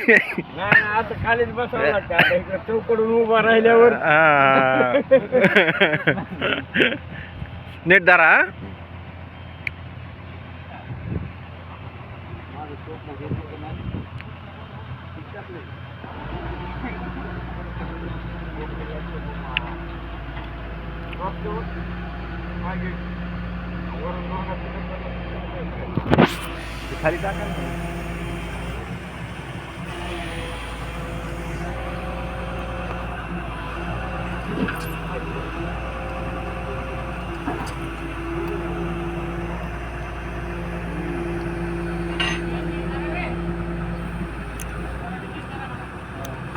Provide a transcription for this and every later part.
आता खालीच बसावं लागतं आता इकडे चौकडून उभा राहिल्यावर. नीट धरा. खाली टाका ना.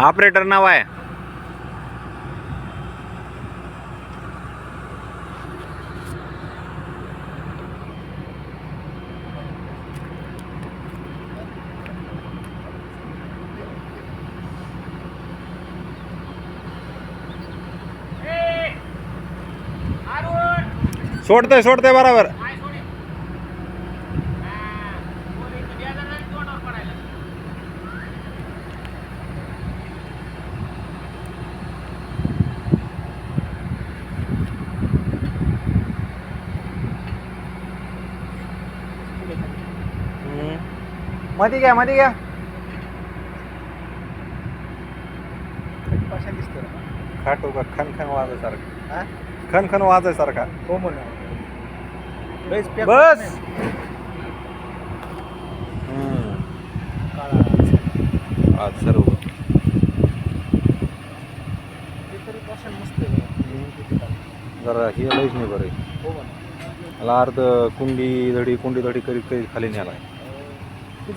ऑपरेटर नाव आहे. सोडतंय बरोबर. मध्ये घ्या खाटो का खनखन वाजायसारखा. खनखन वाजायसारखा. हो म्हणा बस. आज सर्व जरा हे लईच नाही बरं. मला अर्ध कुंडी धडी करीत खाली न्यालाय. हे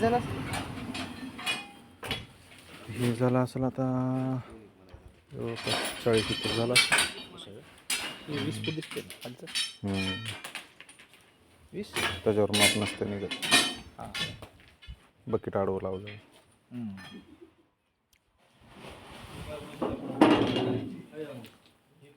झालं असेल आता 40-50 झाला. 20 फूट दिसते खालचं. 20 त्याच्यावर माप नसते निघत. बकेट आडवं लावलं.